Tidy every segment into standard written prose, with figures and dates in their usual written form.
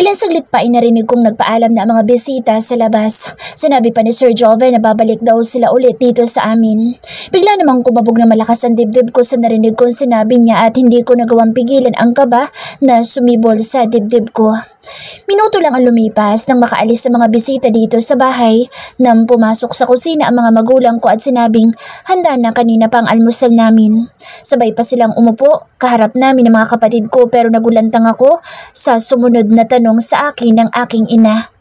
Ilang saglit pa ay narinig kong nagpaalam na ang mga bisita sa labas. Sinabi pa ni Sir Joven na babalik daw sila ulit dito sa amin. Bigla namang kumabog na malakas ang dibdib ko sa narinig kong sinabi niya at hindi ko nagawang pigilan ang kaba na sumibol sa dibdib ko. Minuto lang ang lumipas nang makaalis sa mga bisita dito sa bahay nang pumasok sa kusina ang mga magulang ko at sinabing handa na kanina pang almusal namin. Sabay pa silang umupo kaharap namin ng mga kapatid ko pero nagulantang ako sa sumunod na tanong sa akin ng aking ina.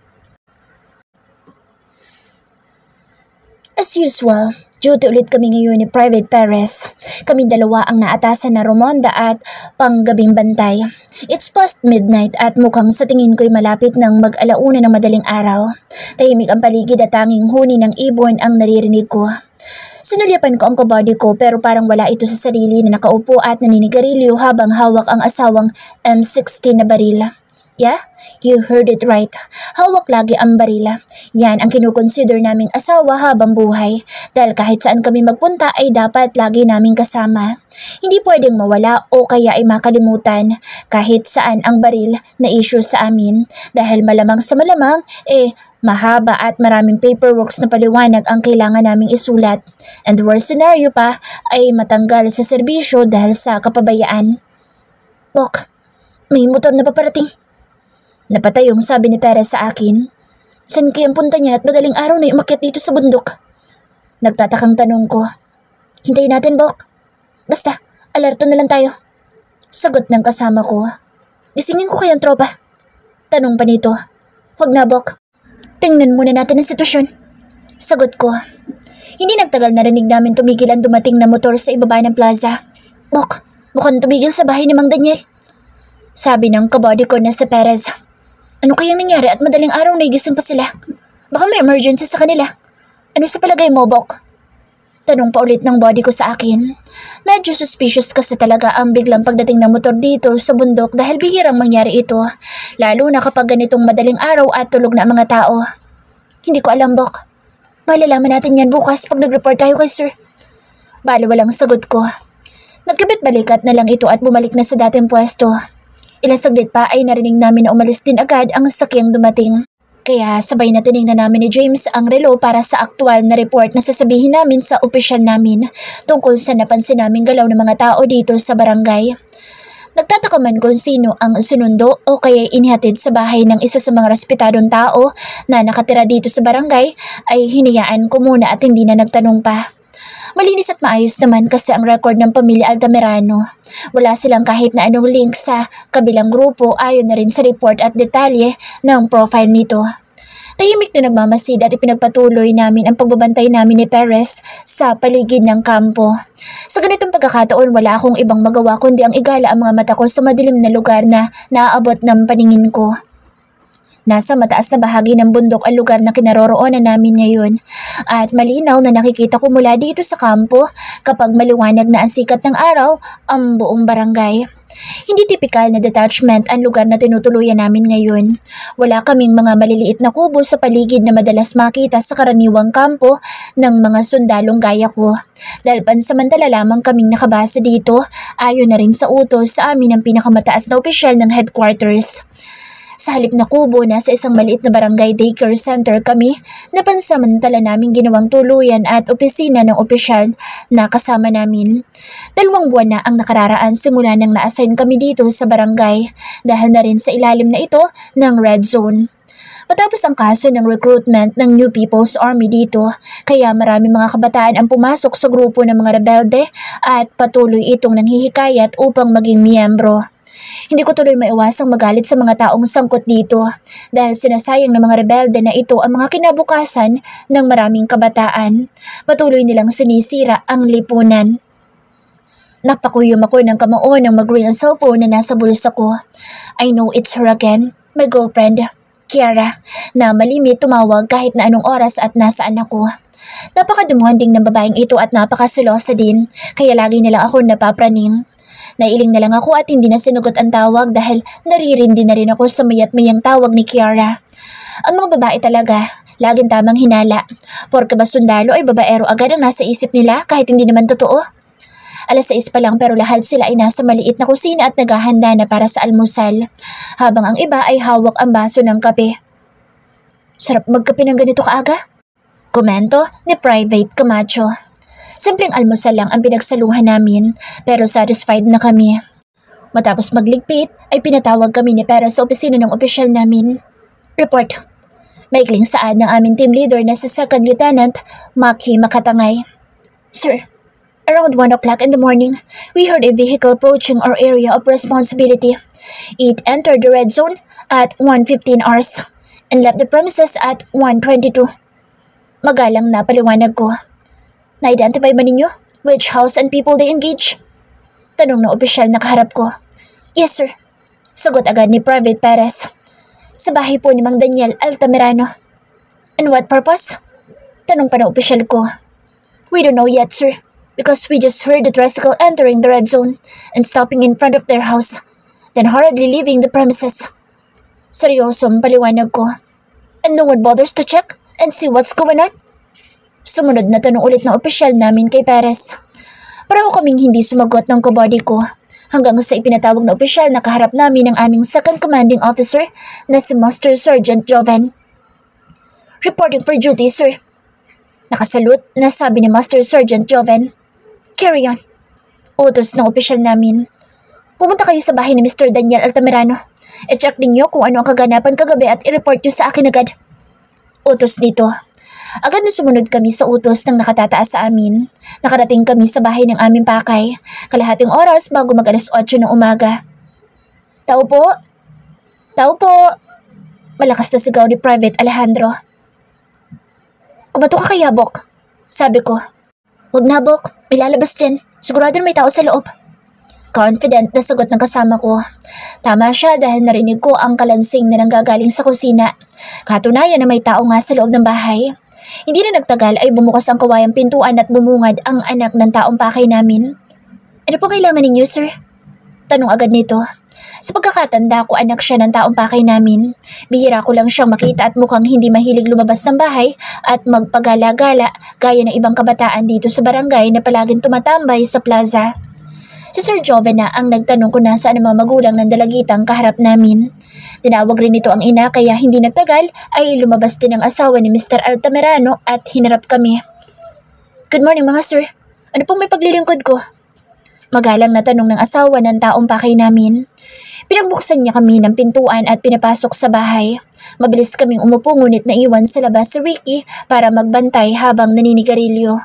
As usual, duty ulit kami ngayon ni Private Perez. Kami dalawa ang naatasan na Romonda at panggabing bantay. It's past midnight at mukhang sa tingin ko'y malapit ng mag-alauna ng madaling araw. Tahimik ang paligid at tanging huni ng ibon ang naririnig ko. Sinulyapan ko ang kabady ko pero parang wala ito sa sarili na nakaupo at naninigarilyo habang hawak ang asawang M16 na baril. Yeah, you heard it right. Hawak lagi ang barila. Yan ang kinukonsider naming asawa habang buhay. Dahil kahit saan kami magpunta ay dapat lagi naming kasama. Hindi pwedeng mawala o kaya ay makalimutan kahit saan ang baril na issue sa amin. Dahil malamang sa malamang, mahaba at maraming paperworks na paliwanag ang kailangan naming isulat. And worst scenario pa ay matanggal sa serbisyo dahil sa kapabayaan. Bok, may motor na paparating. Napatay yung sabi ni Perez sa akin. Saan kayang punta niya at madaling araw na umakyat dito sa bundok? Nagtatakang tanong ko. Hintayin natin, Bok. Basta, alerto na lang tayo. Sagot ng kasama ko. Isingin ko kayang tropa. Tanong pa nito. Huwag na, Bok. Tingnan muna natin ang sitwasyon. Sagot ko. Hindi nagtagal narinig namin tumigil ang dumating na motor sa ibaba ng plaza. Bok, mukhang tumigil sa bahay ni Mang Daniel. Sabi ng kabody ko na si Perez. Ano kayang nangyari at madaling araw na igising pa sila? Baka may emergency sa kanila. Ano sa palagay mo, Bok? Tanong pa ulit ng body ko sa akin. Medyo suspicious kasi talaga ang biglang pagdating ng motor dito sa bundok dahil bihirang mangyari ito. Lalo na kapag ganitong madaling araw at tulog na ang mga tao. Hindi ko alam, Bok. Malalaman natin yan bukas pag nag-report tayo kay Sir. Bale walang sagot ko. Nagkabit-balikat na lang ito at bumalik na sa dating pwesto. Ilang saglit pa ay narinig namin na umalis din agad ang sakyang dumating. Kaya sabay na tinignan namin ni James ang relo para sa aktual na report na sasabihin namin sa opisyal namin tungkol sa napansin naming galaw ng mga tao dito sa barangay. Nagtataka man kung sino ang sinundo o kaya inihatid sa bahay ng isa sa mga respetadong tao na nakatira dito sa barangay ay hinayaan ko muna at hindi na nagtanong pa. Malinis at maayos naman kasi ang record ng pamilya Altamirano. Wala silang kahit na anong link sa kabilang grupo ayon na rin sa report at detalye ng profile nito. Tahimik na nagmamasid at ipinagpatuloy namin ang pagbabantay namin ni Perez sa paligid ng kampo. Sa ganitong pagkakataon wala akong ibang magawa kundi ang igala ang mga mata ko sa madilim na lugar na naaabot ng paningin ko. Nasa mataas na bahagi ng bundok ang lugar na kinaroroonan namin ngayon at malinaw na nakikita ko mula dito sa kampo kapag maliwanag na ang sikat ng araw ang buong barangay. Hindi tipikal na detachment ang lugar na tinutuluyan namin ngayon. Wala kaming mga maliliit na kubo sa paligid na madalas makita sa karaniwang kampo ng mga sundalong gaya ko. Dahil pansamantala lamang kaming nakabase dito, ayon na rin sa utos sa amin ng pinakamataas na opisyal ng headquarters. Sa halip na kubo na sa isang maliit na barangay daycare center kami na pansamantala naming ginawang tuluyan at opisina ng opisyal na kasama namin. 2 buwan na ang nakararaan simula nang na-assign kami dito sa barangay dahil na rin sa ilalim na ito ng red zone. Matapos ang kaso ng recruitment ng New People's Army dito, kaya marami mga kabataan ang pumasok sa grupo ng mga rebelde at patuloy itong nanghihikayat upang maging miyembro. Hindi ko tuloy maiwasang magalit sa mga taong sangkot dito dahil sinasayang ng mga rebelde na ito ang mga kinabukasan ng maraming kabataan. Patuloy nilang sinisira ang lipunan. Napakuyom ako ng kamao ng mag-ring ang cellphone na nasa bulsa ko. I know it's her again, my girlfriend, Kiara, na malimit tumawag kahit na anong oras at nasaan ako. Napakadumuhan ding ng babaeng ito at napakasilosa din, kaya lagi nilang ako napapraning. Nailing na lang ako at hindi na sinugot ang tawag dahil naririndi na rin ako sa mayat-mayang tawag ni Kiara. Ang mga babae talaga, laging tamang hinala. Porke ba sundalo ay babaero agad ang nasa isip nila kahit hindi naman totoo? 6 pa lang pero lahat sila ay nasa maliit na kusina at naghahanda na para sa almusal, habang ang iba ay hawak ang baso ng kape. Sarap magkape ng ganito kaaga? Komento ni Private Camacho. Simpleng almusal lang ang pinagsaluhan namin pero satisfied na kami. Matapos magligpit ay pinatawag kami ni Perez sa opisina ng opisyal namin. Report. Maikling saad ng aming team leader na si Second Lieutenant Maki Makatangay. Sir, around 1 o'clock in the morning, we heard a vehicle approaching our area of responsibility. It entered the red zone at 1:15 hours and left the premises at 1:22. Magalang na paliwanag ko. Na-identify ba ninyo which house and people they engage? Tanong ng opisyal na kaharap ko. Yes, sir. Sagot agad ni Private Perez. Sa bahay po ni Mang Daniel Altamirano. And what purpose? Tanong pa ng opisyal ko. We don't know yet, sir, because we just heard the tricycle entering the red zone and stopping in front of their house, then hurriedly leaving the premises. Seryosong paliwanag ko. And no one bothers to check and see what's going on? Sumunod na tanong ulit ng opisyal namin kay Perez. Pareho kaming hindi sumagot ng kabody ko. Hanggang sa ipinatawag na opisyal na kaharap namin ang aming second commanding officer na si Master Sergeant Joven. Reporting for duty, sir. Nakasalute na sabi ni Master Sergeant Joven. Carry on. Utos ng opisyal namin. Pumunta kayo sa bahay ni Mr. Daniel Altamirano. I-check ninyo kung ano ang kaganapan kagabi at i-report nyo sa akin agad. Utos dito. Agad na sumunod kami sa utos ng nakatataas sa amin. Nakarating kami sa bahay ng aming pakay, kalahating oras bago mag-alas 8 ng umaga. Tao po! Tao po! Malakas na sigaw ni Private Alejandro. Kumato ka kaya, Bok? Sabi ko. Huwag na, Bok. May lalabas dyan. Sigurado may tao sa loob. Confident na sagot ng kasama ko. Tama siya dahil narinig ko ang kalansing na nanggagaling sa kusina. Katunayan na may tao nga sa loob ng bahay. Hindi na nagtagal ay bumukas ang kawayang pintuan at bumungad ang anak ng taong pakay namin. Ano po kailangan ninyo, sir? Tanong agad nito. Sa pagkakatanda ko, anak siya ng taong pakay namin. Bihira ko lang siyang makita at mukhang hindi mahilig lumabas ng bahay at magpagala-gala gaya ng ibang kabataan dito sa barangay na palaging tumatambay sa plaza. Si Sir Joven na ang nagtanong kung nasaan ang mga magulang ng dalagitang kaharap namin. Tinawag rin ito ang ina kaya hindi nagtagal ay lumabas din ang asawa ni Mr. Altamirano at hinarap kami. Good morning mga sir. Ano pong may paglilingkod ko? Magalang na tanong ng asawa ng taong pakay namin. Pinagbuksan niya kami ng pintuan at pinapasok sa bahay. Mabilis kaming umupo ngunit naiwan sa labas si Ricky para magbantay habang naninigarilyo.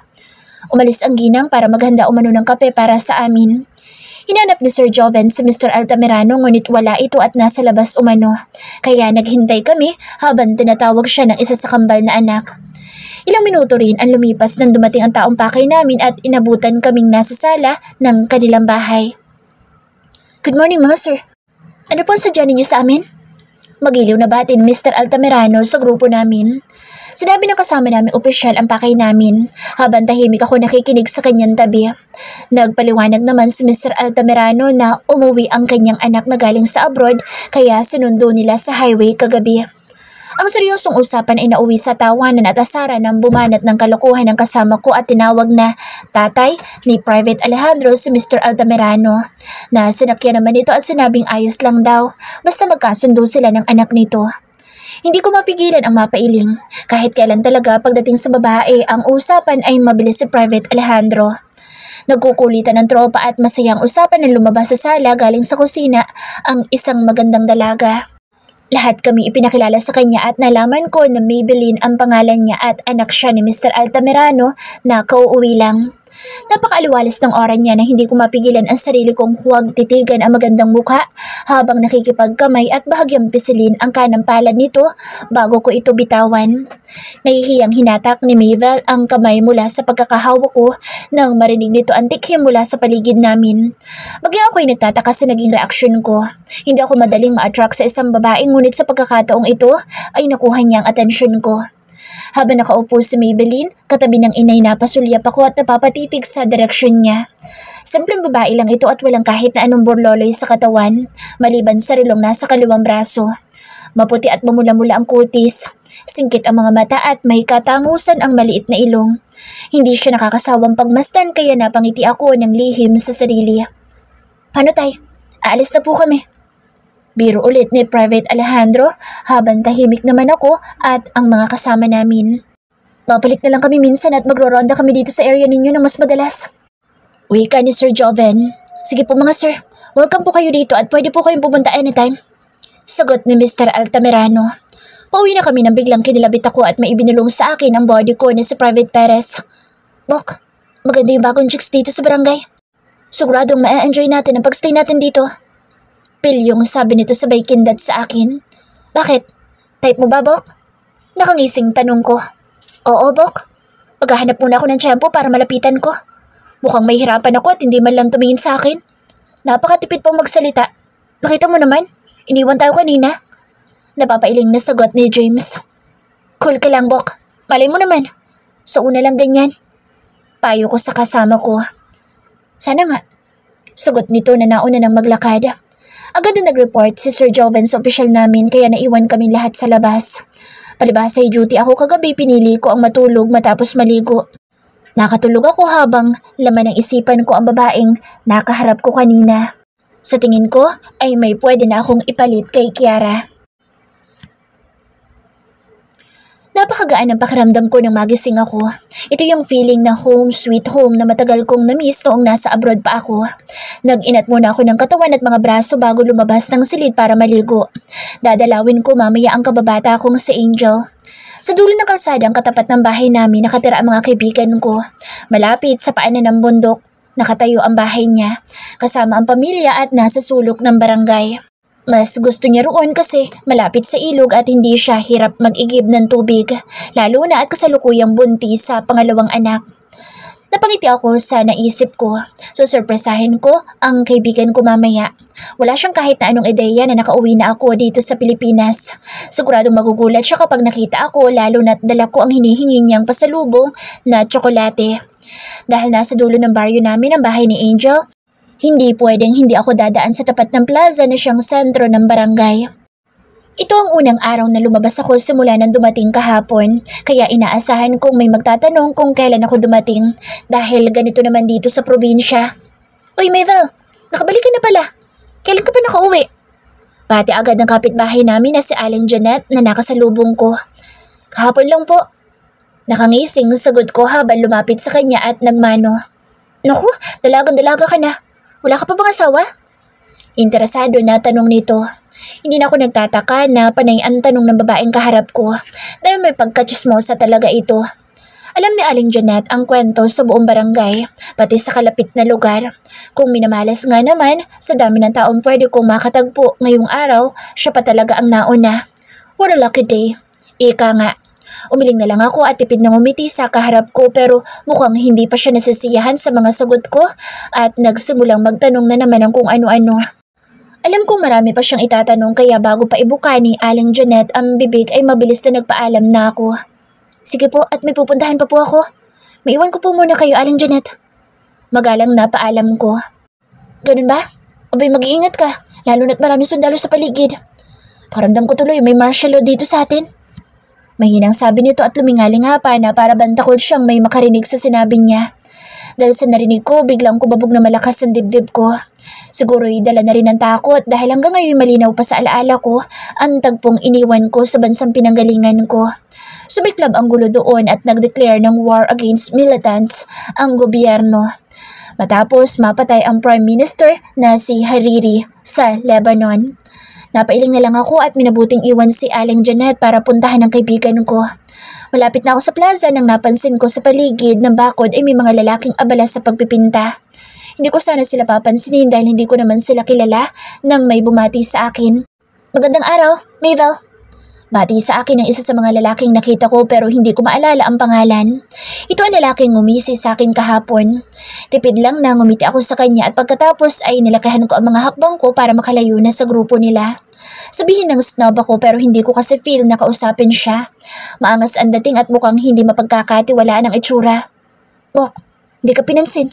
Umalis ang ginang para maghanda umano ng kape para sa amin. Hinanap ni Sir Joven si Mr. Altamirano ngunit wala ito at nasa labas umano. Kaya naghintay kami habang tinatawag siya ng isa sa kambal na anak. Ilang minuto rin ang lumipas nang dumating ang taong pakay namin at inabutan kaming nasa sala ng kanilang bahay. Good morning mga sir. Ano po ang sadya ninyo sa amin? Magiliw na bati ni Mr. Altamirano sa grupo namin. Sinabi ng kasama namin opisyal ang pakay namin habang tahimik ako nakikinig sa kanyang tabi. Nagpaliwanag naman si Mr. Altamirano na umuwi ang kanyang anak na galing sa abroad kaya sinundo nila sa highway kagabi. Ang seryosong usapan ay nauwi sa tawanan at asaran ng bumanat ng kalokohan ng kasama ko at tinawag na tatay ni Private Alejandro si Mr. Altamirano. Na sinakyan naman ito at sinabing ayos lang daw basta magkasundo sila ng anak nito. Hindi ko mapigilan ang mapailing. Kahit kailan talaga pagdating sa babae, ang usapan ay mabilis si Private Alejandro. Nagkukulitan ng tropa at masayang usapan ng lumabas sa sala galing sa kusina ang isang magandang dalaga. Lahat kami ipinakilala sa kanya at nalaman ko na Maybelline ang pangalan niya at anak siya ni Mr. Altamirano na kauuwi lang. Napakaaliwalas ng oras niya na hindi ko mapigilan ang sarili kong huwag titigan ang magandang mukha habang nakikipagkamay at bahagyang pisilin ang kanang palad nito bago ko ito bitawan. Nahihiyang hinatak ni Mabel ang kamay mula sa pagkakahawak ko nang marinig nito ang tikhim mula sa paligid namin. Bagya ako'y nagtataka sa naging reaksyon ko. Hindi ako madaling ma-attract sa isang babae ngunit sa pagkakataong ito ay nakuha niya ang atensyon ko. Habang nakaupo si Maybelline, katabi ng inay napasulyap ako at napapatitig sa direksyon niya. Simpleng babae lang ito at walang kahit na anong burloloy sa katawan, maliban sa rilong nasa kaliwang braso. Maputi at mamula-mula ang kutis. Singkit ang mga mata at may katangusan ang maliit na ilong. Hindi siya nakakasawang pagmasdan kaya napangiti ako ng lihim sa sarili. Paano tay? Aalis na po kami. Biro ulit ni Private Alejandro habang tahimik naman ako at ang mga kasama namin. Babalik na lang kami minsan at magro-ronda kami dito sa area ninyo ng mas madalas. Wika ni Sir Joven. Sige po mga sir, welcome po kayo dito at pwede po kayong pumunta anytime. Sagot ni Mr. Altamirano. Pauwi na kami nang biglang kinilabit ako at may ibinulong sa akin ang body ko na si Private Perez. Bok, maganda yung bagong chicks dito sa barangay. Siguradong ma-enjoy natin ang pagstay natin dito. Pilyong sabi nito sabay kindat sa akin. Bakit? Type mo ba, Bok? Nakangising tanong ko. Oo, Bok. Maghahanap muna ako ng tiyempo para malapitan ko. Mukhang may hirapan ako at hindi man lang tumingin sa akin. Napakatipid pong magsalita. Nakita mo naman? Iniwan tayo kanina. Napapailing na sagot ni James. Cool ka lang, Bok. Malay mo naman. Sa una lang ganyan. Payo ko sa kasama ko. Sana nga. Sagot nito na nauna ng maglakad. Agad na nag-report si Sir Joven sa opisyal namin kaya naiwan kami lahat sa labas. Palibhasa ay duty ako kagabi, pinili ko ang matulog matapos maligo. Nakatulog ako habang laman ng isipan ko ang babaeng nakaharap ko kanina. Sa tingin ko ay may pwede na akong ipalit kay Kiara. Napakagaan ang pakiramdam ko nang magising ako. Ito yung feeling na home sweet home na matagal kong na-miss noong nasa abroad pa ako. Nag-inat muna ako ng katawan at mga braso bago lumabas ng silid para maligo. Dadalawin ko mamaya ang kababata kong si Angel. Sa dulo ng kalsada ang katapat ng bahay namin nakatira ang mga kaibigan ko. Malapit sa paanan ng bundok. Nakatayo ang bahay niya, kasama ang pamilya at nasa sulok ng barangay. Mas gusto niya roon kasi malapit sa ilog at hindi siya hirap mag-igib ng tubig, lalo na at kasalukuyang buntis sa pangalawang anak. Napangiti ako sa naisip ko, so surpresahin ko ang kaibigan ko mamaya. Wala siyang kahit na anong ideya na nakauwi na ako dito sa Pilipinas. Siguradong magugulat siya kapag nakita ako lalo na't dala ko ang hinihingi niyang pasalubong na tsokolate. Dahil nasa dulo ng baryo namin ang bahay ni Angel, hindi pwedeng hindi ako dadaan sa tapat ng plaza na siyang sentro ng barangay. Ito ang unang araw na lumabas ako simula nang dumating kahapon, kaya inaasahan kong may magtatanong kung kailan ako dumating dahil ganito naman dito sa probinsya. Uy Mavel, nakabalik ka na pala. Kailan ka pa nakauwi? Pati agad ng kapitbahay namin na si Aling Janet na nakasalubong ko. Kahapon lang po. Nakangising sagot ko habang lumapit sa kanya at nagmano. Naku, dalagang-dalaga ka na. Wala ka pa bang asawa? Interesado na tanong nito. Hindi na ako nagtataka na panay ang tanong ng babaeng kaharap ko dahil may pagkatsismosa talaga ito. Alam ni Aling Janet ang kwento sa buong barangay, pati sa kalapit na lugar. Kung minamalas nga naman, sa dami ng taong pwede kong makatagpo ngayong araw, siya pa talaga ang nauna. What a lucky day. Ika nga. Umiling na lang ako at tipid na ngumiti sa kaharap ko pero mukhang hindi pa siya nasisiyahan sa mga sagot ko at nagsimulang magtanong na naman ng kung ano-ano. Alam kong marami pa siyang itatanong kaya bago pa ibuka ni Aling Janet ang bibig ay mabilis na nagpaalam na ako. Sige po at may pupuntahan pa po ako. Maiwan ko po muna kayo, Aling Janet. Magalang na paalam ko. Ganun ba? Abay mag-iingat ka, lalo na't maraming sundalo sa paligid. Paramdam ko tuloy may martial law dito sa atin. Mahinang sabi nito at lumingaling pa na para bantakol siyang may makarinig sa sinabi niya. Dahil sa narinig ko, biglang kubabog na malakas ang dibdib ko. Siguro'y dala na rin ng takot dahil hanggang ngayon malinaw pa sa alaala ko ang tagpong iniwan ko sa bansang pinanggalingan ko. Sumiklab ang gulo doon at nag-declare ng war against militants ang gobyerno. Matapos mapatay ang Prime Minister na si Hariri sa Lebanon. Napailing na lang ako at minabuting iwan si Aling Janet para puntahan ang kaibigan ko. Malapit na ako sa plaza nang napansin ko sa paligid ng bakod ay may mga lalaking abala sa pagpipinta. Hindi ko sana sila papansinin dahil hindi ko naman sila kilala nang may bumati sa akin. Magandang araw, Mavel. Bati sa akin ang isa sa mga lalaking nakita ko pero hindi ko maalala ang pangalan. Ito ang lalaking ngumisi sa akin kahapon. Tipid lang na ngumiti ako sa kanya at pagkatapos ay nilakahan ko ang mga hakbang ko para makalayo na sa grupo nila. Sabihin ng snob ako pero hindi ko kasi feel na kausapin siya. Maangas ang dating at mukhang hindi mapagkakatiwalaan ang itsura. Bok, hindi ka pinansin.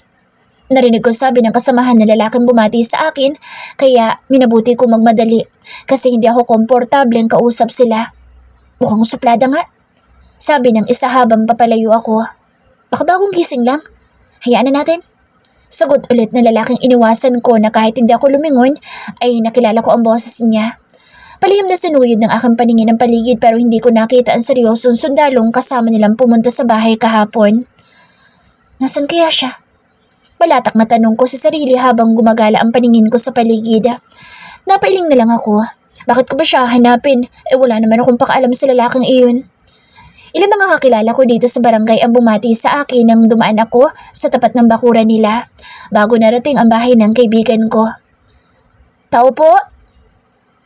Narinig ko sabi ng kasamahan na lalaking bumati sa akin kaya minabuti ko magmadali kasi hindi ako komportableng kausap sila. Mukhang suplada nga, sabi ng isa habang papalayo ako. Baka bagong gising lang. Hayaan na natin. Sagot ulit na lalaking iniwasan ko na kahit hindi ako lumingon ay nakilala ko ang boses niya. Palihim na sinuyod ng aking paningin ang paligid pero hindi ko nakita ang seryosong sundalong kasama nilang pumunta sa bahay kahapon. Nasaan kaya siya? Malatak na tanong ko sa sarili habang gumagala ang paningin ko sa paligid. Napailing na lang ako. Bakit ko ba siya hanapin? Wala naman akong pakaalam sa lalaking iyon. Ilang mga kakilala ko dito sa barangay ang bumati sa akin nang dumaan ako sa tapat ng bakuran nila bago narating ang bahay ng kaibigan ko. Tao po?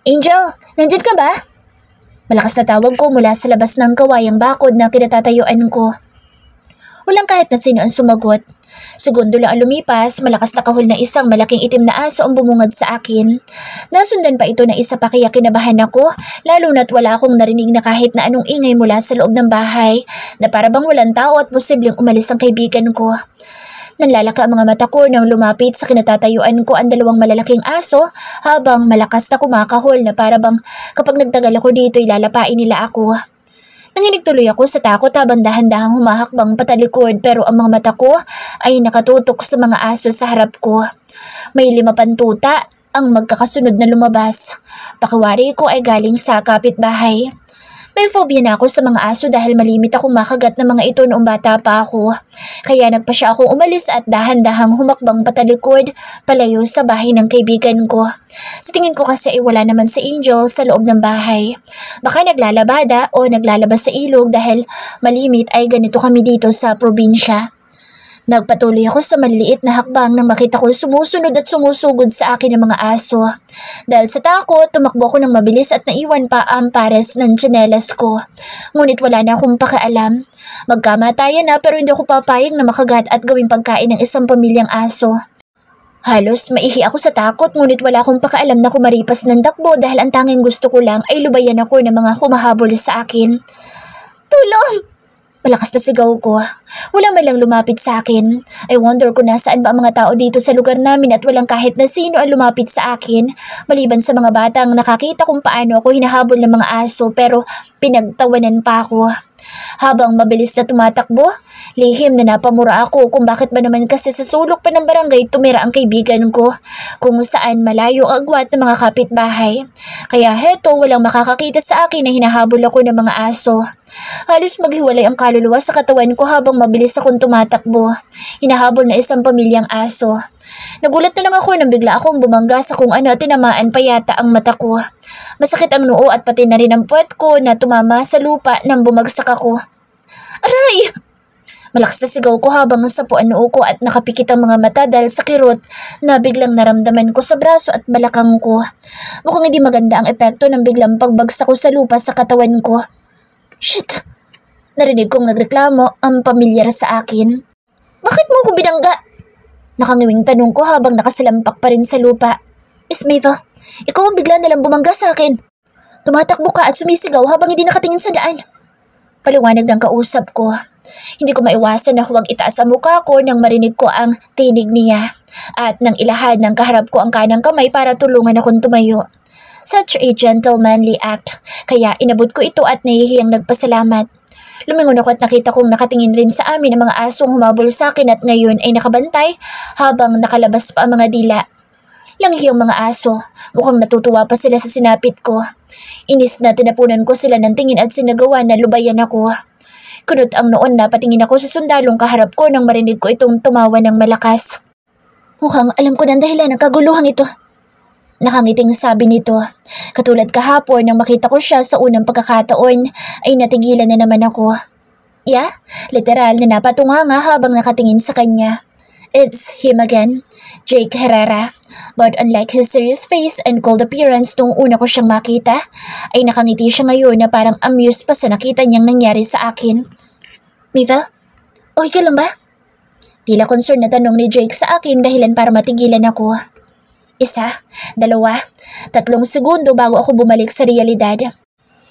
Angel, nandyan ka ba? Malakas na tawag ko mula sa labas ng kawayang bakod na kinatatayuan ko. Walang kahit na sino ang sumagot. Segundo lang ang lumipas, malakas na kahol na isang malaking itim na aso ang bumungad sa akin. Nasundan pa ito ng isa pa kaya kinabahan ako, lalo na't wala akong narinig na kahit na anong ingay mula sa loob ng bahay, na para bang walang tao at posibleng umalis ang kaibigan ko. Nanlalaka ang mga mata ko nang lumapit sa kinatatayuan ko ang dalawang malalaking aso habang malakas na kumakahol na para bang kapag nagtagal ako dito ilalapain nila ako. Nanginig tuloy ako sa takot habang dahan-dahang humahakbang patalikod pero ang mga mata ko ay nakatutok sa mga aso sa harap ko. May 5 pantuta ang magkakasunod na lumabas. Pakiwari ko ay galing sa kapitbahay. May phobia na ako sa mga aso dahil malimit akong makagat ng mga ito noong bata pa ako. Kaya nagpasya akong umalis at dahan-dahang humakbang patalikod palayo sa bahay ng kaibigan ko. Sa tingin ko kasi ay wala naman si Angel sa loob ng bahay. Baka naglalabada o naglalabas sa ilog dahil malimit ay ganito kami dito sa probinsya. Nagpatuloy ako sa maliliit na hakbang nang makita ko sumusunod at sumusugod sa akin ng mga aso. Dahil sa takot, tumakbo ako ng mabilis at naiwan pa ang pares ng tsinelas ko. Ngunit wala na akong pakialam. Magkamatayan na pero hindi ako papayag na makagat at gawing pagkain ng isang pamilyang aso. Halos maihi ako sa takot ngunit wala akong pakialam na kumaripas ng takbo dahil ang tanging gusto ko lang ay lubayan ako ng mga humahabol sa akin. Tulong! Malakas na sigaw ko. Walang man lang lumapit sa akin. I wonder kung nasaan ba ang mga tao dito sa lugar namin at walang kahit na sino ang lumapit sa akin. Maliban sa mga batang nakakita kung paano ako hinahabol ng mga aso pero pinagtawanan pa ako. Habang mabilis na tumatakbo, lihim na napamura ako kung bakit ba naman kasi sa sulok pa ng barangay tumira ang kaibigan ko, kung saan malayo ang agwat ng mga kapitbahay. Kaya heto walang makakakita sa akin na hinahabol ako ng mga aso. Halos maghiwalay ang kaluluwa sa katawan ko habang mabilis akong tumatakbo. Hinahabol na isang pamilyang aso. Nagulat na lang ako nang bigla akong bumangga sa kung ano at tinamaan pa yata ang mata ko. Masakit ang noo at pati na rin ang puwet ko na tumama sa lupa nang bumagsak ako. Aray! Malakas na sigaw ko habang nasapo ang noo ko at nakapikit ang mga mata dahil sa kirot na biglang naramdaman ko sa braso at balakang ko. Mukhang hindi maganda ang epekto ng biglang pagbagsak ko sa lupa sa katawan ko. Shit! Narinig kong nagreklamo ang pamilyar sa akin. Bakit mo ko binangga? Nakangiwing tanong ko habang nakasalampak pa rin sa lupa. Miss Maeve, ikaw ang bigla nalang bumangga sa akin. Tumatakbo ka at sumisigaw habang hindi nakatingin sa daan. Paliwanag ng kausap ko. Hindi ko maiwasan na huwag itaas ang mukha ko nang marinig ko ang tinig niya. At nang ilahad ng kaharap ko ang kanang kamay para tulungan akong tumayo. Such a gentlemanly act, kaya inabot ko ito at nahihiyang nagpasalamat. Lumingon ako at nakita kong nakatingin rin sa amin ang mga asong humabol sa akin at ngayon ay nakabantay habang nakalabas pa ang mga dila. Langhiyang mga aso, mukhang natutuwa pa sila sa sinapit ko. Inis na tinapunan ko sila ng tingin at sinagawa na lubayan ako. Kunot ang noon na patingin ako sa sundalong kaharap ko nang marinig ko itong tumawa ng malakas. Mukhang alam ko ng dahilan ng kaguluhang ito. Nakangiting sabi nito. Katulad kahapon nang makita ko siya sa unang pagkakataon ay natigilan na naman ako. Yeah, literal na napatunganga habang nakatingin sa kanya. It's him again, Jake Herrera. But unlike his serious face and cold appearance nung una ko siyang makita, ay nakangiti siya ngayon na parang amused pa sa nakita niyang nangyari sa akin. Miva, okay ka lang ba? Tila concern na tanong ni Jake sa akin dahilan para matigilan ako. 1, 2, 3 segundo bago ako bumalik sa realidad.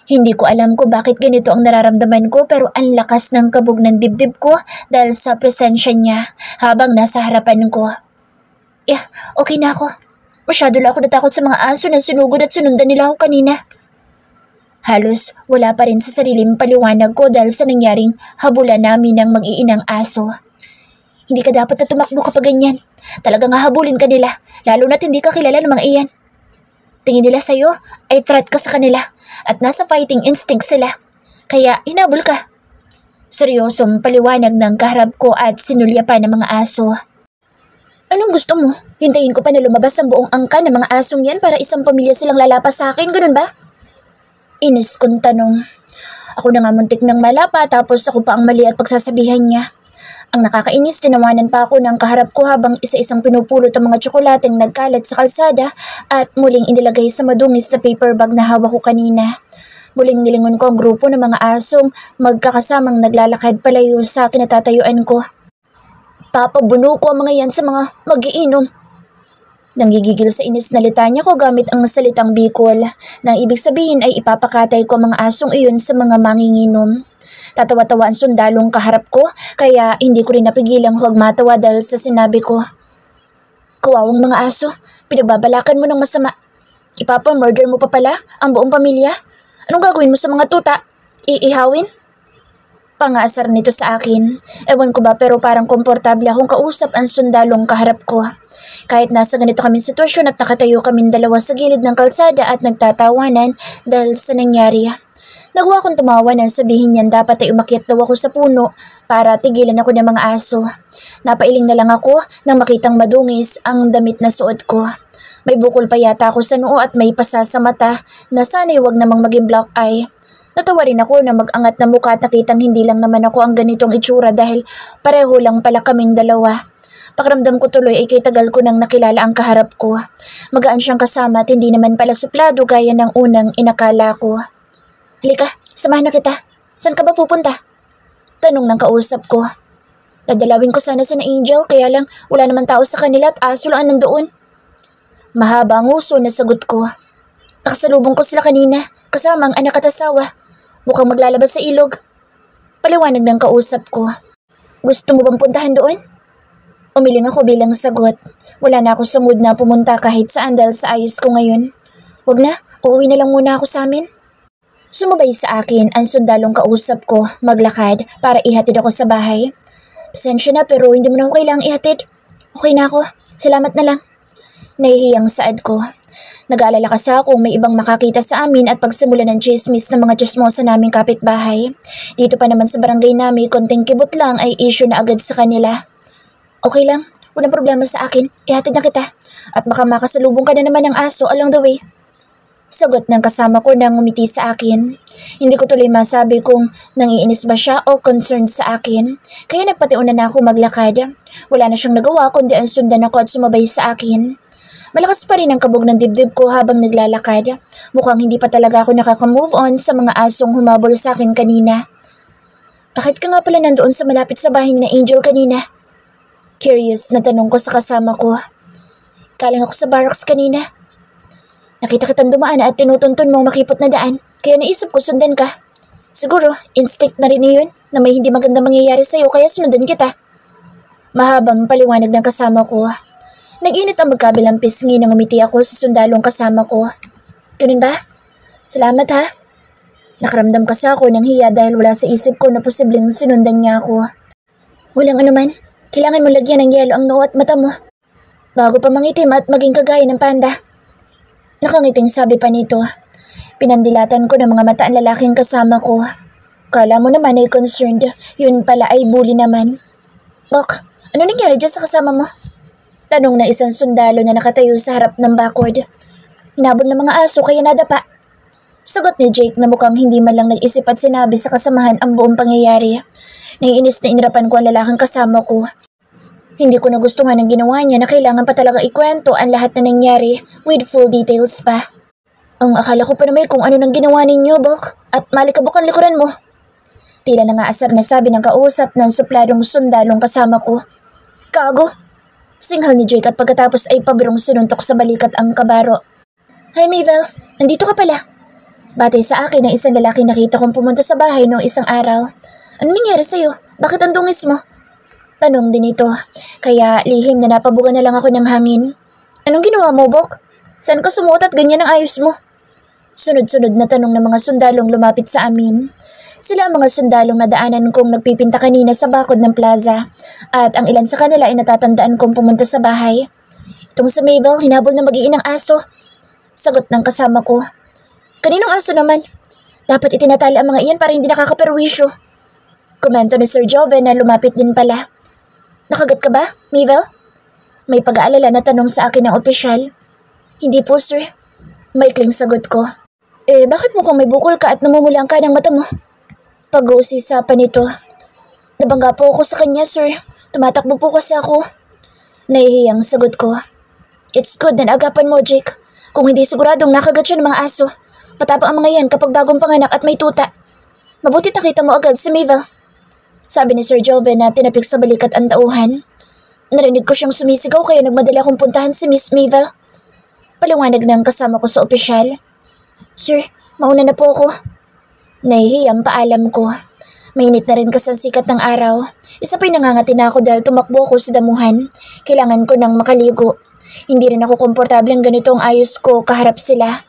Hindi ko alam kung bakit ganito ang nararamdaman ko pero ang lakas ng kabog ng dibdib ko dahil sa presensya niya habang nasa harapan ko. Yeah, okay na ako. Masyado lang ako natakot sa mga aso na sinugod at sinundan nila ako kanina. Halos wala pa rin sa sariling paliwanag ko dahil sa nangyaring habulan namin ng mag-iinang aso. Hindi ka dapat na tumakbo kapag ganyan. Talagang hahabulin ka nila, lalo na't hindi ka kilala ng mga iyan. Tingin nila sa'yo ay threat ka sa kanila at nasa fighting instinct sila. Kaya hinabol ka. Seryosong paliwanag ng kaharap ko at sinulya pa ng mga aso. Anong gusto mo? Hintayin ko pa na lumabas ang buong angka ng mga asong yan para isang pamilya silang lalapas sa akin, ganun ba? Inis kong tanong. Ako na nga muntik ng malapa tapos ako pa ang mali at pagsasabihan niya. Ang nakakainis, tinawanan pa ako ng kaharap ko habang isa-isang pinupulot ang mga tsokolateng nagkalat sa kalsada at muling inilagay sa madungis na paper bag na hawak ko kanina. Muling nilingon ko ang grupo ng mga asong magkakasamang naglalakad palayo sa kinatatayuan ko. Papabuno ko ang mga yan sa mga mag-iinom. Nanggigigil sa inis na litanya ko gamit ang salitang Bicol na ibig sabihin ay ipapakatay ko ang mga asong iyon sa mga manginginom. Tatawa-tawa ang sundalong kaharap ko kaya hindi ko rin napigilang huwag matawa dahil sa sinabi ko. Kawawang mga aso, pinagbabalakan mo ng masama. Ipapamurder mo pa pala ang buong pamilya? Anong gagawin mo sa mga tuta? Iihawin? Pangasar nito sa akin. Ewan ko ba pero parang komportable akong kausap ang sundalong kaharap ko. Kahit nasa ganito kaming sitwasyon at nakatayo kaming dalawa sa gilid ng kalsada at nagtatawanan dahil sa nangyari. Nagawa kong tumawa nang sabihin niyan dapat ay umakyat daw ako sa puno para tigilan ako ng mga aso. Napailing na lang ako nang makitang madungis ang damit na suot ko. May bukol pa yata ako sa noo at may pasa sa mata na sana'y wag namang maging black eye. Natawa rin ako na mag-angat na mukha at nakitang hindi lang naman ako ang ganitong itsura dahil pareho lang pala kaming dalawa. Pakiramdam ko tuloy ay kay tagal ko nang nakilala ang kaharap ko. Magaan siyang kasama at hindi naman pala suplado gaya ng unang inakala ko. Halika, samahan na kita. Saan ka ba pupunta? Tanong ng kausap ko. Dadalawin ko sana si Angel kaya lang wala naman tao sa kanila at aso lang nandoon. Mahaba ang uso na sagot ko. Nakasalubong ko sila kanina kasama ang anak at asawa. Mukhang maglalabas sa ilog. Paliwanag ng kausap ko. Gusto mo bang puntahan doon? Umiling ako bilang sagot. Wala na ako sa mood na pumunta kahit saan dahil sa ayos ko ngayon. Wag na, uuwi na lang muna ako sa amin. Sumabay sa akin ang sundalong kausap ko maglakad para ihatid ako sa bahay. Pasensya na pero hindi mo na ako kailangang ihatid. Okay na ako, salamat na lang. Nahihiyang saad ko. Nag-aalala kasi ako kung may ibang makakita sa amin at pagsimula ng chismis ng mga chismosa naming kapitbahay. Dito pa naman sa barangay namin, konting kibot lang ay issue na agad sa kanila. Okay lang, walang problema sa akin, ihatid na kita. At baka makasalubong ka na naman ng aso along the way. Sagot ng kasama ko nang ngumiti sa akin. Hindi ko tuloy masabi kung nangiinis ba siya o concerned sa akin. Kaya nagpatiuna na ako maglakad. Wala na siyang nagawa kundi ang sundan ako at sumabay sa akin. Malakas pa rin ang kabog ng dibdib ko habang naglalakad. Mukhang hindi pa talaga ako nakaka-move on sa mga asong humabol sa akin kanina. Bakit ka nga pala nandoon sa malapit sa bahay ni Angel kanina? Curious na tanong ko sa kasama ko. Galing ako sa barracks kanina. Nakita kitang dumaan at tinutuntun mong makipot na daan, kaya naisip ko sundan ka. Siguro, instinct na rin yun na may hindi maganda mangyayari sa'yo kaya sundan kita. Mahabang paliwanag ng kasama ko. Nag-init ang magkabilang pisngi nang umiti ako sa sundalong kasama ko. Ganun ba? Salamat ha. Nakaramdam kasi ako ng hiya dahil wala sa isip ko na posibleng sinundan niya ako. Walang anuman. Kailangan mo lagyan ng yelo ang noo at mata mo. Bago pa mangitim at maging kagaya ng panda. Nakangiting sabi pa nito. Pinandilatan ko ng mga mata ang lalaking kasama ko. Kala mo naman ay concerned. Yun pala ay bully naman. Bok, ano nangyari dyan sa kasama mo? Tanong na isang sundalo na nakatayo sa harap ng bakod. Hinabol ng mga aso kaya nadapa. Sagot ni Jake na mukhang hindi man lang nag-isip at sinabi sa kasamahan ang buong pangyayari. Naiinis na inirapan ko ang lalaking kasama ko. Hindi ko nagustuhan ang ginawa niya na kailangan pa talaga ikwento ang lahat na nangyari with full details pa. Ang akala ko pa naman kung ano nang ginawa ninyo, Bok, at malikabok ang likuran mo. Tila nangaasar na sabi ng kausap ng supladong sundalong kasama ko. Kago! Singhal ni Jake at pagkatapos ay pabirong sinuntok sa balikat ang kabaro. Hi Mavel, nandito ka pala. Batay sa akin ng isang lalaki nakita kong pumunta sa bahay noong isang araw. Ano nangyari sa'yo? Bakit ang dungis mo? Tanong din ito, kaya lihim na napabugan na lang ako ng hangin. Anong ginawa mo, Bok? Saan ka sumuot at ganyan ang ayos mo? Sunod-sunod na tanong ng mga sundalong lumapit sa amin. Sila ang mga sundalong nadaanan kong nagpipinta kanina sa bakod ng plaza at ang ilan sa kanila ay natatandaan kong pumunta sa bahay. Itong sa Mabel, hinabol na mag-iinang aso. Sagot ng kasama ko. Kaninong aso naman? Dapat itinatali ang mga iyan para hindi nakakaperwisyo. Komento ni Sir Joven na lumapit din pala. Nakagat ka ba, Mabel? May pag-aalala na tanong sa akin ng opisyal. Hindi po, sir. Maikling sagot ko. Bakit mukhang may bukol ka at namumulang ka ng mata mo? Pag-uusisapan nito. Nabangga po ako sa kanya, sir. Tumatakbo po kasi ako. Nahihiyang sagot ko. It's good na agapan mo, Jake. Kung hindi siguradong nakagat siya ng mga aso. Patapang ang mga yan kapag bagong panganak at may tuta. Mabuti nakita mo agad si Mabel. Sabi ni Sir Joven na tinapik sa balikat ang tauhan. Narinig ko siyang sumisigaw kaya nagmadali akong puntahan si Miss Mabel. Paliwanag ng kasama ko sa opisyal. Sir, mauna na po ako. Nahihiyang paalam ko. Mainit na rin kasi ang sikat ng araw. Isa pa'y nangangati na ako dahil tumakbo ako sa damuhan. Kailangan ko nang makaligo. Hindi rin ako komportableng ganito ang ayos ko kaharap sila.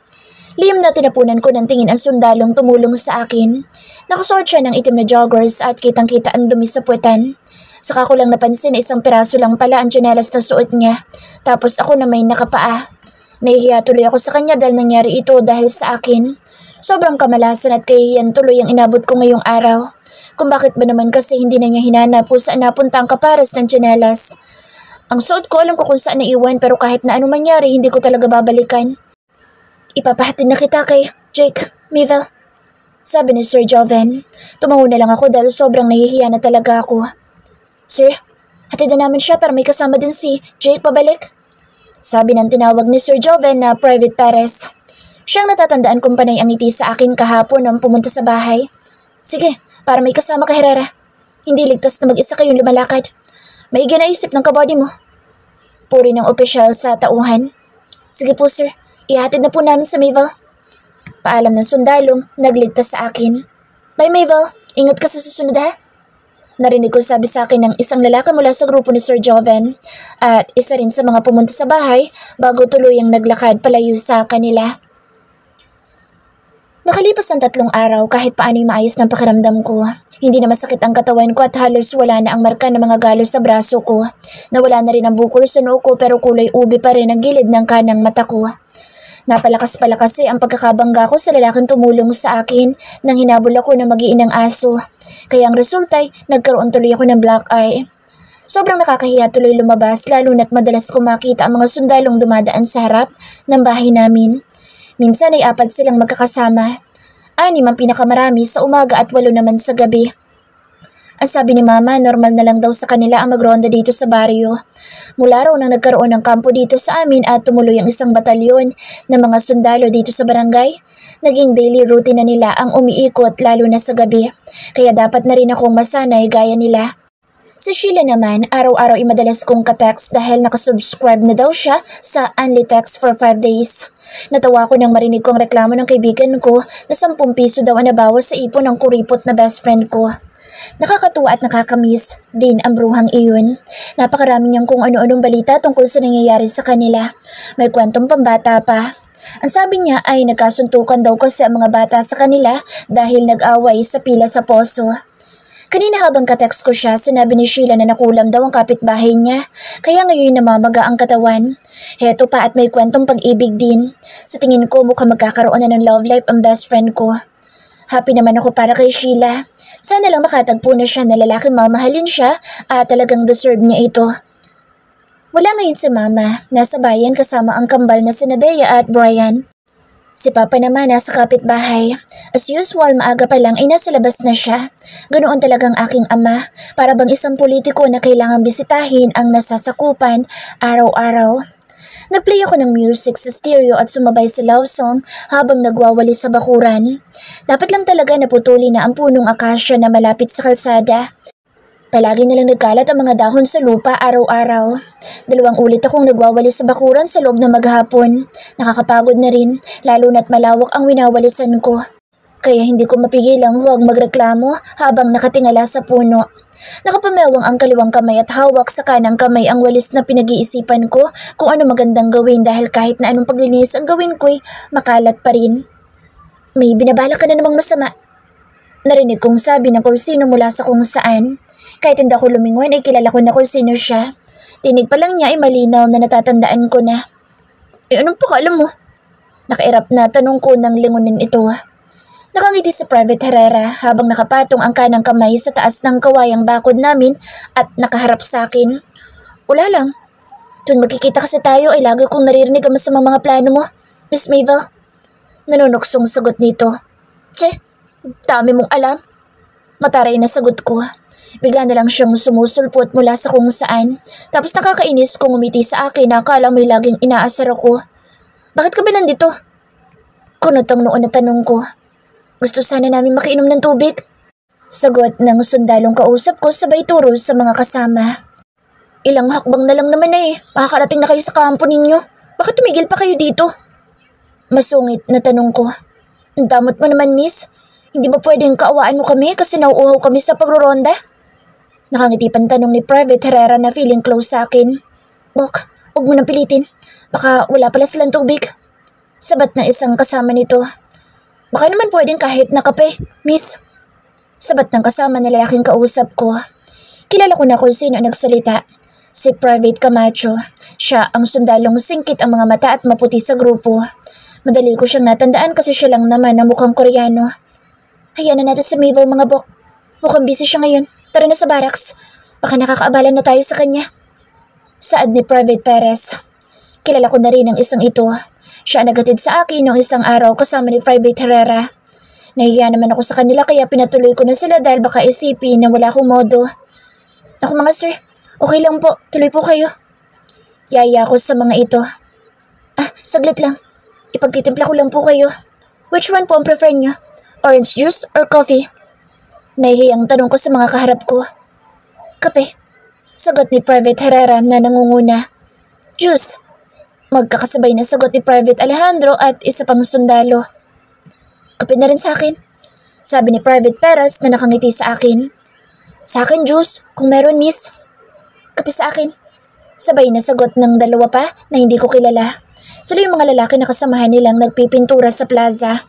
Lihim na tinapunan ko ng tingin ang sundalong tumulong sa akin. Nakasuot siya ng itim na joggers at kitang-kita ang dumi sa puwetan. Saka ko lang napansin na isang piraso lang pala ang tsinelas na suot niya. Tapos ako na may nakapaa. Nahihiya tuloy ako sa kanya dahil nangyari ito dahil sa akin. Sobrang kamalasan at kahihiyan tuloy ang inabot ko ngayong araw. Kung bakit ba naman kasi hindi na niya hinanap kung saan napunta ang kaparas ng tsinelas. Ang suot ko alam ko kung saan naiwan pero kahit na anong mangyari hindi ko talaga babalikan. Ipapahatid na kita kay Jake, Mabel. Sabi ni Sir Joven. Tumango na lang ako dahil sobrang nahihiya na talaga ako. Sir, hatid na namin siya para may kasama din si Jake pabalik. Sabi ng tinawag ni Sir Joven na Private Perez. Siyang natatandaan kong panay ang ngiti sa akin kahapon nang pumunta sa bahay. Sige, para may kasama ka Herrera. Hindi ligtas na mag-isa kayong lumalakad. Maigi na isip ng kabody mo. Puri ng opisyal sa tauhan. Sige po sir, ihatid na po namin sa Mabel. Paalam ng sundalong, nagligtas sa akin. Bye Mabel, ingat ka sa susunod ha. Narinig ko sabi sa akin ng isang lalaki mula sa grupo ni Sir Joven at isa rin sa mga pumunta sa bahay bago tuluyang naglakad palayo sa kanila. Makalipas ang 3 araw kahit paano'y maayos ng pakiramdam ko. Hindi na masakit ang katawan ko at halos wala na ang marka ng mga galos sa braso ko. Nawala na rin ang bukol sa noo ko pero kulay ubi pa rin ang gilid ng kanang mata ko. Napalakas pala kasi ang pagkakabangga ko sa lalaking tumulong sa akin nang hinabol ako na mag-iinang aso. Kaya ang resulta'y nagkaroon tuloy ako ng black eye. Sobrang nakakahiya tuloy lumabas lalo na't madalas ko makita ang mga sundalong dumadaan sa harap ng bahay namin. Minsan ay 4 silang magkakasama. 6 ang pinakamarami sa umaga at 8 naman sa gabi. Ang sabi ni Mama, normal na lang daw sa kanila ang magronda dito sa baryo. Mula raw nang nagkaroon ng kampo dito sa amin at tumuloy ang isang batalyon ng mga sundalo dito sa barangay, naging daily routine na nila ang umiikot lalo na sa gabi. Kaya dapat na rin akong masanay gaya nila. Si Sheila naman, araw-araw ay madalas kong ka-text dahil nakasubscribe na daw siya sa Only Text for 5 days. Natawa ko nang marinig kong reklamo ng kaibigan ko na 10 piso daw ang nabawas sa ipon ng kuripot na best friend ko. Nakakatuwa at nakakamiss din ang bruhang iyon. Napakarami niyang kung ano-anong balita tungkol sa nangyayari sa kanila. May kwentong pambata pa. Ang sabi niya ay nagkasuntukan daw kasi ang mga bata sa kanila dahil nag-away sa pila sa poso. Kanina habang ka-text ko siya, sinabi ni Sheila na nakulam daw ang kapitbahay niya, kaya ngayon namamaga ang katawan. Heto pa at may kwentong pag-ibig din. Sa tingin ko mukhang magkakaroon na ng love life ang best friend ko. Happy naman ako para kay Sheila. Sana lang makatagpo na siya na lalaking mamahalin siya at talagang deserve niya ito. Wala ngayon si Mama, nasa bayan kasama ang kambal na sina Bea at Brian. Si Papa naman nasa kapitbahay. As usual, maaga pa lang ay nasa labas na siya. Ganoon talagang aking ama, para bang isang politiko na kailangang bisitahin ang nasasakupan araw-araw. Nagplay ako ng music sa stereo at sumabay sa love song habang nagwawali sa bakuran. Dapat lang talaga naputuli na ang punong akasya na malapit sa kalsada. Palagi na lang nagkalat ang mga dahon sa lupa araw-araw. 2 ulit akong nagwawali sa bakuran sa loob ng maghapon. Nakakapagod na rin, lalo na't malawak ang winawalisan ko. Kaya hindi ko mapigilang huwag magreklamo habang nakatingala sa puno. Nakapamewang ang kaliwang kamay at hawak sa kanang kamay ang walis na pinag-iisipan ko kung ano magandang gawin dahil kahit na anong paglinis ang gawin ko'y makalat pa rin. May binabala ka na namang masama. Narinig kong sabi ng kung sino mula sa kung saan. Kahit hindi ako lumingon ay kilala ko na kung sino siya. Tinig pa lang niya ay malinaw na natatandaan ko na. Anong pakaalam mo? Nakairap na tanong ko ng lingunin ito. Nakangiti si Private Herrera habang nakapatong ang kanang kamay sa taas ng kawayang bakod namin at nakaharap sa akin. Wala lang. Tuwing magkikita kasi tayo ay lagi kong naririnig ang masamang mga plano mo, Miss Mabel. Nanunuksong sagot nito. Dami mong alam. Mataray na sagot ko. Bigla na lang siyang sumusulpot mula sa kung saan. Tapos nakakainis kung umiti sa akin na akala may laging inaasar ako. Bakit ka ba nandito? Kunotong noon na tanong ko. Gusto sana namin makiinom ng tubig. Sagot ng sundalong kausap ko sabay turo sa mga kasama. Ilang hakbang na lang naman makakarating na kayo sa kampo ninyo. Bakit tumigil pa kayo dito? Masungit na tanong ko. Ang damot mo naman, miss. Hindi ba pwedeng kaawaan mo kami kasi nauuhaw kami sa pagroronda? Nakangiti pang tanong ni Private Herrera na feeling close sa akin. Bok, huwag mo nang pilitin. Baka wala pala silang tubig. Sabat na isang kasama nito. Baka naman pwedeng kahit na kape, miss. Sabat ng kasama na lalaking kausap ko. Kilala ko na kung sino nagsalita. Si Private Camacho. Siya ang sundalong singkit ang mga mata at maputi sa grupo. Madali ko siyang natandaan kasi siya lang naman na mukhang Koreano. Hayaan na natin si Mabel mga bok. Mukhang busy siya ngayon. Tara na sa barracks. Baka nakakaabalan na tayo sa kanya. Saad ni Private Perez. Kilala ko na rin ang isang ito. Siya nagatid sa akin noong isang araw kasama ni Private Herrera. Nahiya naman ako sa kanila kaya pinatuloy ko na sila dahil baka isipin na wala akong modo. Naku mga sir, okay lang po. Tuloy po kayo. Yaya ko sa mga ito. Saglit lang. Ipagtitimpla ko lang po kayo. Which one po ang prefer niyo? Orange juice or coffee? Nahihiyang tanong ko sa mga kaharap ko. Kape. Sagot ni Private Herrera na nangunguna. Juice. Magkakasabay na sagot ni Private Alejandro at isa pang sundalo. Kape na rin sa akin. Sabi ni Private Perez na nakangiti sa akin. Sa akin juice, kung meron miss. Kape sa akin. Sabay na sagot ng dalawa pa na hindi ko kilala. Sila yung mga lalaki na kasamahan nilang nagpipintura sa plaza.